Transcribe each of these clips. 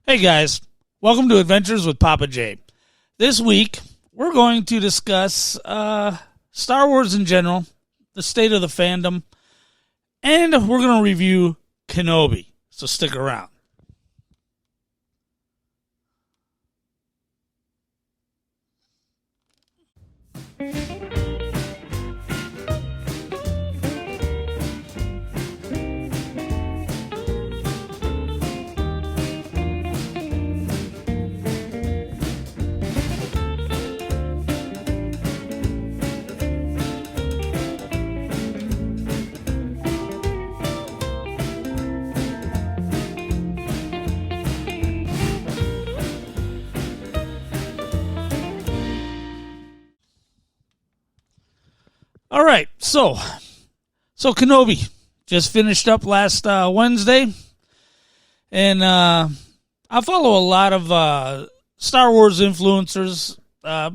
Hey guys, welcome to Adventures with Pappa J. This week, we're going to discuss Star Wars in general, the state of the fandom, and we're going to review Kenobi, so stick around. All right, so Kenobi just finished up last Wednesday, and I follow a lot of Star Wars influencers,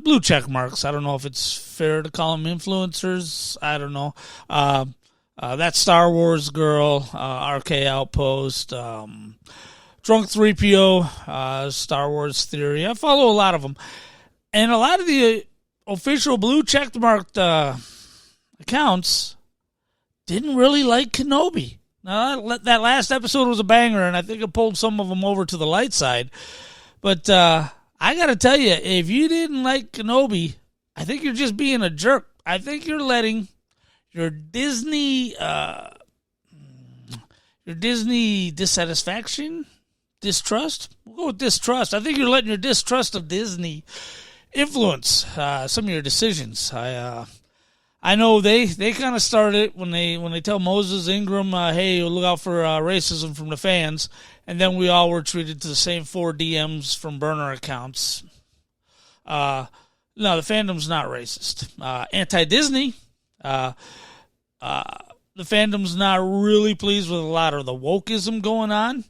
blue check marks. I don't know if it's fair to call them influencers. I don't know. That Star Wars girl, RK Outpost, Drunk 3PO, Star Wars Theory. I follow a lot of them, and a lot of the official blue check marked accounts didn't really like Kenobi. Now, that last episode was a banger, and I think it pulled some of them over to the light side. But I got to tell you, if you didn't like Kenobi, I think you're just being a jerk. I think you're letting your Disney dissatisfaction, distrust. We'll go with distrust. I think you're letting your distrust of Disney influence some of your decisions. I know they kind of started when they tell Moses Ingram, hey, look out for racism from the fans, and then we all were treated to the same 4 DMs from burner accounts. No, the fandom's not racist. Anti-Disney, the fandom's not really pleased with a lot of the wokeism going on.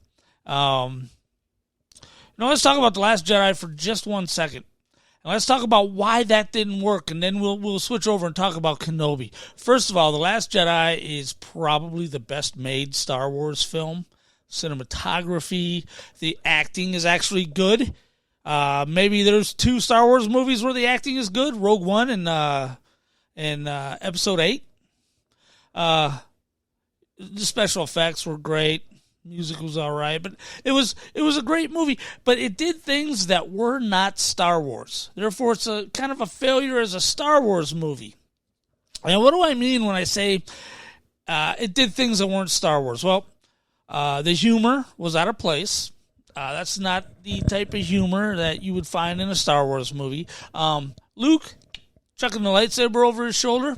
Let's talk about The Last Jedi for just 1 second. And let's talk about why that didn't work, and then we'll switch over and talk about Kenobi. First of all, The Last Jedi is probably the best-made Star Wars film. Cinematography, the acting is actually good. Maybe there's 2 Star Wars movies where the acting is good, Rogue One and Episode 8. The special effects were great. Music was all right, but it was a great movie. But it did things that were not Star Wars. Therefore, it's a kind of a failure as a Star Wars movie. And what do I mean when I say it did things that weren't Star Wars? Well, the humor was out of place. That's not the type of humor that you would find in a Star Wars movie. Luke chucking the lightsaber over his shoulder.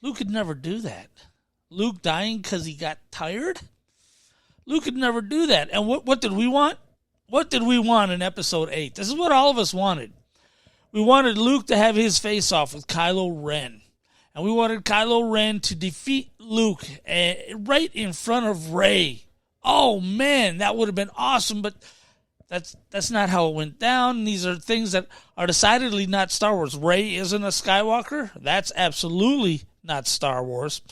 Luke could never do that. Luke dying because he got tired. Luke could never do that. And what did we want? What did we want in Episode 8? This is what all of us wanted. We wanted Luke to have his face-off with Kylo Ren. And we wanted Kylo Ren to defeat Luke right in front of Rey. Oh, man, that would have been awesome, but that's not how it went down. These are things that are decidedly not Star Wars. Rey isn't a Skywalker. That's absolutely not Star Wars.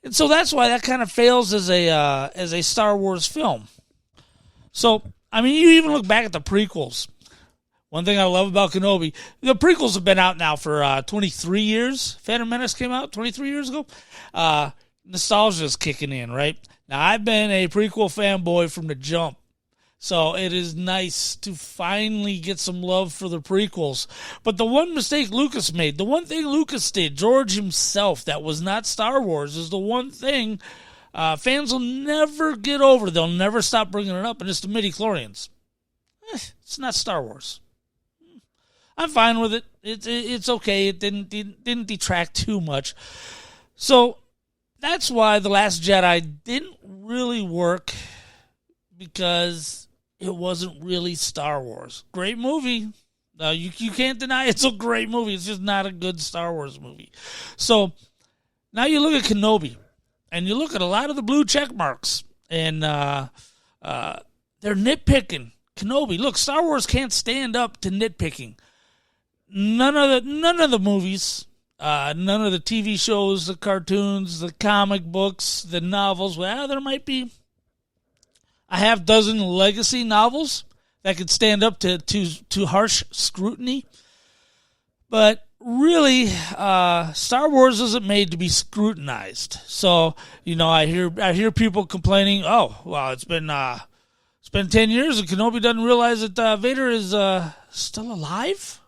And so that's why that kind of fails as a Star Wars film. So, I mean, you even look back at the prequels. One thing I love about Kenobi, the prequels have been out now for 23 years. Phantom Menace came out 23 years ago. Nostalgia is kicking in, right? Now, I've been a prequel fanboy from the jump. So it is nice to finally get some love for the prequels. But the one mistake Lucas made, the one thing Lucas did, George himself, that was not Star Wars, is the one thing fans will never get over. They'll never stop bringing it up, and it's the midichlorians. It's not Star Wars. I'm fine with it. It's okay. It didn't detract too much. So that's why The Last Jedi didn't really work, because it wasn't really Star Wars. Great movie. You can't deny it's a great movie. It's just not a good Star Wars movie. So now you look at Kenobi, and you look at a lot of the blue check marks, and they're nitpicking Kenobi. Look, Star Wars can't stand up to nitpicking. None of the movies, none of the TV shows, the cartoons, the comic books, the novels. Well, there might be. a half dozen legacy novels that could stand up to harsh scrutiny. But really, Star Wars isn't made to be scrutinized. So, I hear people complaining, oh, well, it's been 10 years and Kenobi doesn't realize that Vader is still alive?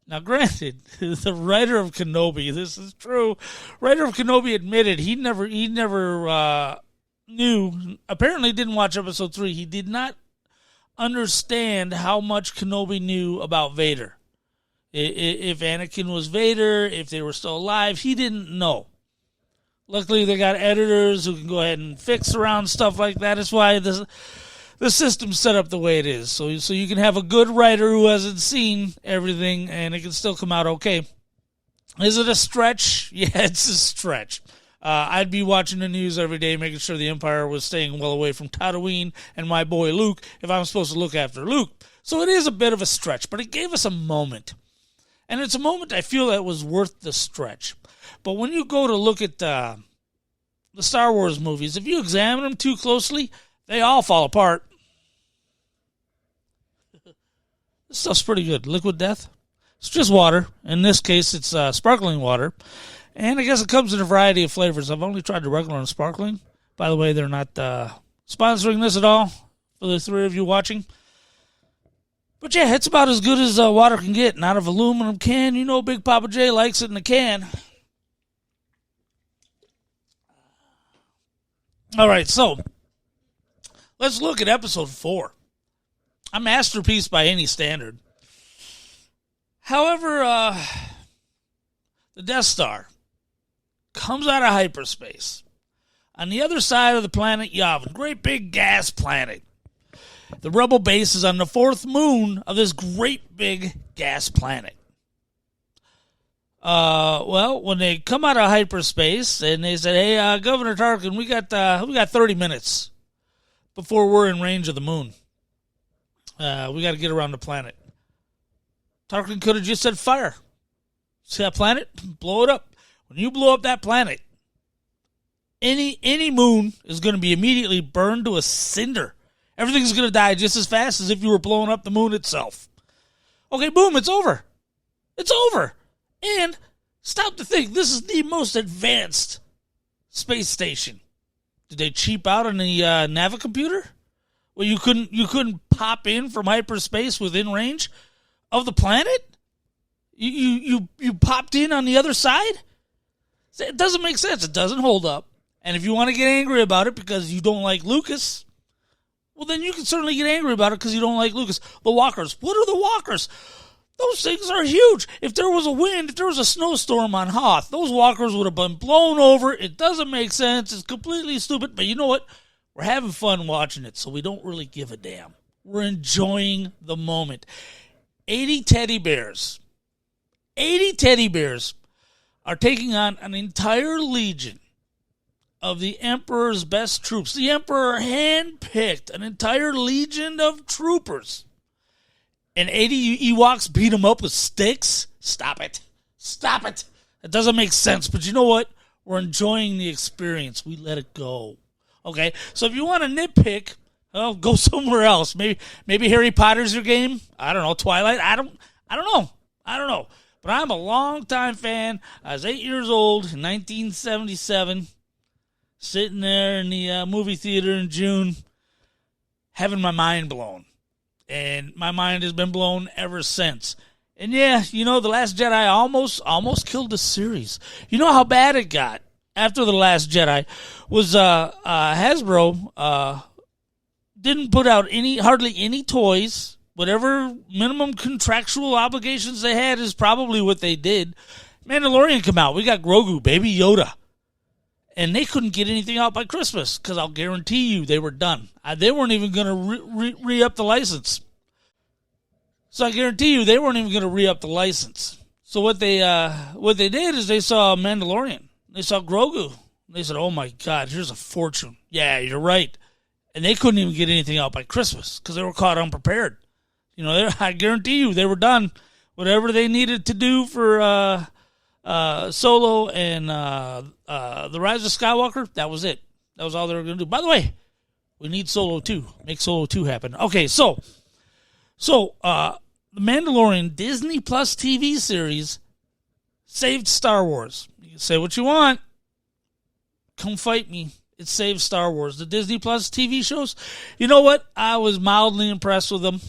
Now, granted, the writer of Kenobi, this is true, writer of Kenobi admitted he never knew, apparently didn't watch episode 3. He did not understand how much Kenobi knew about Vader. If Anakin was Vader, if they were still alive, he didn't know. Luckily, they got editors who can go ahead and fix around stuff like that. That's why the system's set up the way it is. So you can have a good writer who hasn't seen everything, and it can still come out okay. Is it a stretch? Yeah, it's a stretch. I'd be watching the news every day, making sure the Empire was staying well away from Tatooine and my boy Luke, if I'm supposed to look after Luke. So it is a bit of a stretch, but it gave us a moment. And it's a moment I feel that was worth the stretch. But when you go to look at the Star Wars movies, if you examine them too closely, they all fall apart. This stuff's pretty good. Liquid Death. It's just water. In this case, it's sparkling water. And I guess it comes in a variety of flavors. I've only tried the regular and sparkling. By the way, they're not sponsoring this at all for the three of you watching. But yeah, it's about as good as water can get. Not of aluminum can. You know Big Pappa J likes it in a can. All right, so let's look at episode 4. A masterpiece by any standard. However, the Death Star comes out of hyperspace. On the other side of the planet Yavin, great big gas planet. The rebel base is on the 4th moon of this great big gas planet. Well, when they come out of hyperspace and they said, "Hey, Governor Tarkin, we got 30 minutes before we're in range of the moon. We got to get around the planet." Tarkin could have just said, "Fire. See that planet? Blow it up." When you blow up that planet, any moon is going to be immediately burned to a cinder. Everything's going to die just as fast as if you were blowing up the moon itself. Okay, boom, it's over. It's over. And stop to think, this is the most advanced space station. Did they cheap out on the Navicomputer? Well, you couldn't pop in from hyperspace within range of the planet? You popped in on the other side? It doesn't make sense. It doesn't hold up. And if you want to get angry about it because you don't like Lucas, well, then you can certainly get angry about it because you don't like Lucas. The walkers. What are the walkers? Those things are huge. If there was a wind, if there was a snowstorm on Hoth, those walkers would have been blown over. It doesn't make sense. It's completely stupid. But you know what? We're having fun watching it, so we don't really give a damn. We're enjoying the moment. 80 teddy bears. 80 teddy bears are taking on an entire legion of the Emperor's best troops. The Emperor handpicked an entire legion of troopers. And 80 Ewoks beat them up with sticks? Stop it. Stop it. It doesn't make sense. But you know what? We're enjoying the experience. We let it go. Okay? So if you want to nitpick, well, go somewhere else. Maybe Harry Potter's your game. I don't know. Twilight. I don't know. But I'm a longtime fan. I was 8 years old in 1977. Sitting there in the movie theater in June, having my mind blown. And my mind has been blown ever since. And yeah, The Last Jedi almost killed the series. You know how bad it got after The Last Jedi was Hasbro didn't put out hardly any toys. Whatever minimum contractual obligations they had is probably what they did. Mandalorian come out. We got Grogu, Baby Yoda. And they couldn't get anything out by Christmas because I'll guarantee you they were done. They weren't even going to re-up the license. So I guarantee you they weren't even going to re-up the license. So what they did is they saw Mandalorian. They saw Grogu. They said, "Oh my God, here's a fortune." Yeah, you're right. And they couldn't even get anything out by Christmas because they were caught unprepared. I guarantee you they were done. Whatever they needed to do for Solo and The Rise of Skywalker, that was it. That was all they were going to do. By the way, We need Solo 2. Make Solo 2 happen. Okay, so The Mandalorian Disney Plus TV series saved Star Wars. You can say what you want. Come fight me. It saved Star Wars. The Disney Plus TV shows, you know what? I was mildly impressed with them.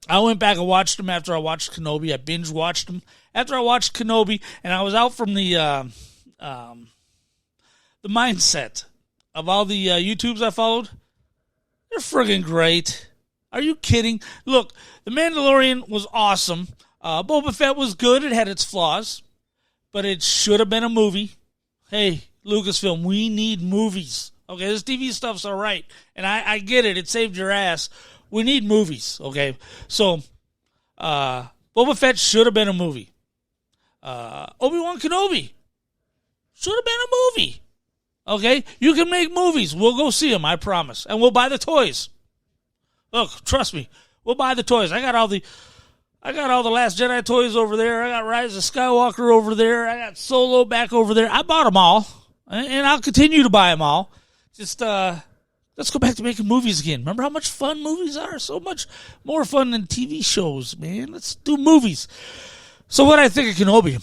I went back and watched them after I watched Kenobi. I binge watched them after I watched Kenobi, and I was out from the mindset of all the YouTubes I followed. They're friggin' great. Are you kidding? Look, The Mandalorian was awesome. Boba Fett was good. It had its flaws, but it should have been a movie. Hey, Lucasfilm, we need movies. Okay, this TV stuff's all right, and I get it. It saved your ass. We need movies, okay? So, Boba Fett should have been a movie. Obi Wan Kenobi should have been a movie. Okay? You can make movies. We'll go see them, I promise. And we'll buy the toys. Look, trust me. We'll buy the toys. I got all the Last Jedi toys over there. I got Rise of Skywalker over there. I got Solo back over there. I bought them all. And I'll continue to buy them all. Just, let's go back to making movies again. Remember how much fun movies are? So much more fun than TV shows, man. Let's do movies. So what I think of Kenobi?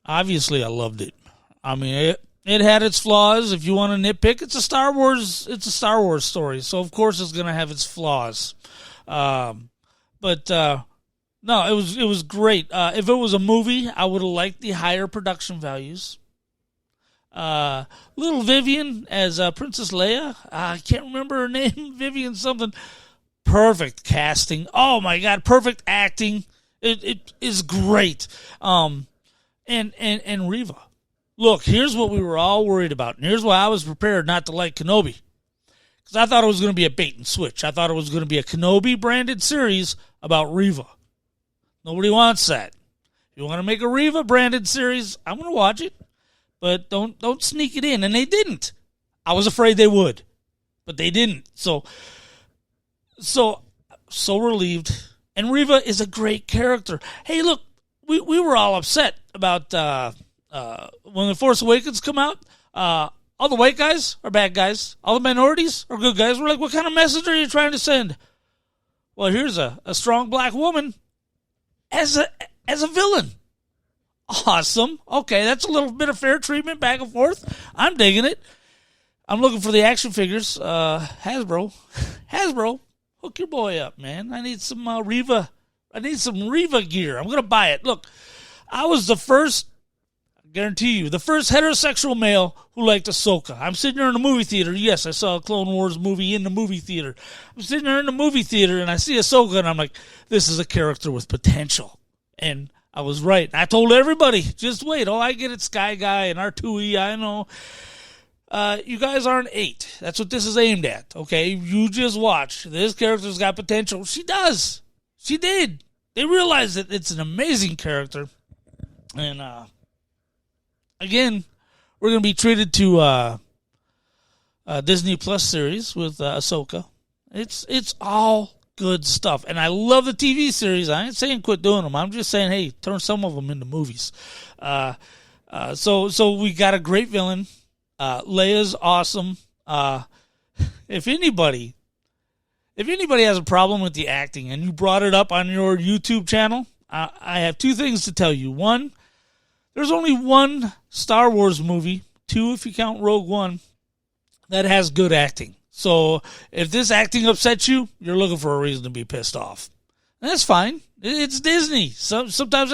Obviously, I loved it. I mean, it had its flaws. If you want to nitpick, it's a Star Wars story. So of course it's going to have its flaws. No, it was great. If it was a movie, I would have liked the higher production values. Little Vivian as Princess Leia. I can't remember her name. Vivian something. Perfect casting. Oh my God, perfect acting. It is great. And Reva. Look, here's what we were all worried about, and here's why I was prepared not to like Kenobi. Because I thought it was going to be a bait and switch. I thought it was going to be a Kenobi-branded series about Reva. Nobody wants that. If you want to make a Reva-branded series, I'm going to watch it. But don't sneak it in. And they didn't. I was afraid they would. But they didn't. So relieved. And Reva is a great character. Hey, look, we were all upset about when The Force Awakens come out. All the white guys are bad guys. All the minorities are good guys. We're like, what kind of message are you trying to send? Well, here's a strong black woman as a villain. Awesome. Okay, that's a little bit of fair treatment back and forth. I'm digging it. I'm looking for the action figures. Hasbro, hook your boy up, man. I need some Reva. I need some Reva gear. I'm gonna buy it. Look, I was the first. I guarantee you, the first heterosexual male who liked Ahsoka. I'm sitting there in the movie theater. Yes, I saw a Clone Wars movie in the movie theater. I'm sitting there in the movie theater and I see Ahsoka and I'm like, this is a character with potential. And I was right. I told everybody, just wait. Oh, I get it, Sky Guy and R2E. I know. You guys aren't 8. That's what this is aimed at. Okay, you just watch. This character's got potential. She does. She did. They realized that it's an amazing character. And again, we're going to be treated to a Disney Plus series with Ahsoka. It's all good stuff. And I love the TV series. I ain't saying quit doing them. I'm just saying, hey, turn some of them into movies. So we got a great villain. Leia's awesome. If anybody has a problem with the acting and you brought it up on your YouTube channel, I have 2 things to tell you. 1, there's only 1 Star Wars movie, 2 if you count Rogue One, that has good acting. So if this acting upsets you, you're looking for a reason to be pissed off. And that's fine. It's Disney. Sometimes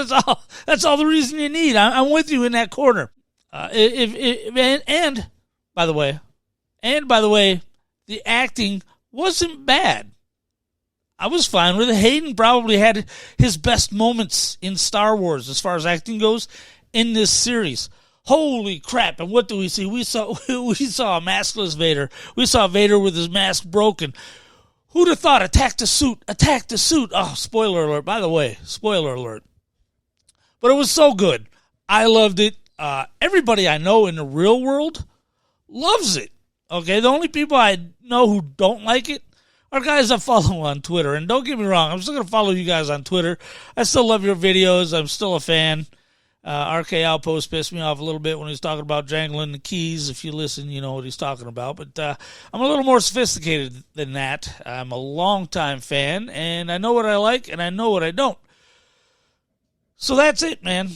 that's all the reason you need. I'm with you in that corner. And by the way, the acting wasn't bad. I was fine with it. Hayden probably had his best moments in Star Wars as far as acting goes in this series. Holy crap. And what do we see? We saw a maskless Vader. We saw Vader with his mask broken. Who'd have thought? Attack the suit. Oh, spoiler alert. By the way, spoiler alert. But it was so good. I loved it. Everybody I know in the real world loves it. Okay, the only people I know who don't like it are guys I follow on Twitter. And don't get me wrong, I'm still going to follow you guys on Twitter. I still love your videos. I'm still a fan. RK Outpost pissed me off a little bit when he was talking about jangling the keys. If you listen, you know what he's talking about. But I'm a little more sophisticated than that. I'm a longtime fan, and I know what I like, and I know what I don't. So that's it, man.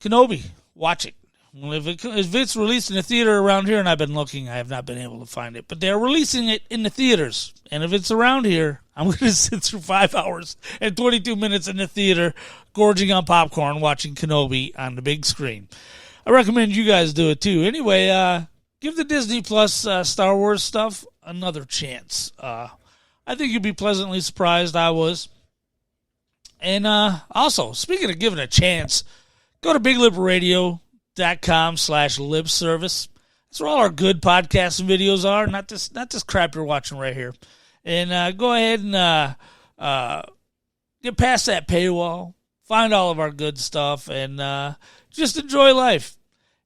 Kenobi, watch it. Well, if it's released in the theater around here, and I've been looking, I have not been able to find it. But they're releasing it in the theaters. And if it's around here, I'm going to sit through 5 hours and 22 minutes in the theater, gorging on popcorn, watching Kenobi on the big screen. I recommend you guys do it too. Anyway, give the Disney Plus Star Wars stuff another chance. I think you'll be pleasantly surprised. I was. And also, speaking of giving a chance, go to BigLipRadio.com/libservice. That's where all our good podcasts and videos are, not this crap you're watching right here. And go ahead and get past that paywall, find all of our good stuff, and just enjoy life.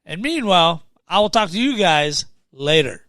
And meanwhile, I will talk to you guys later.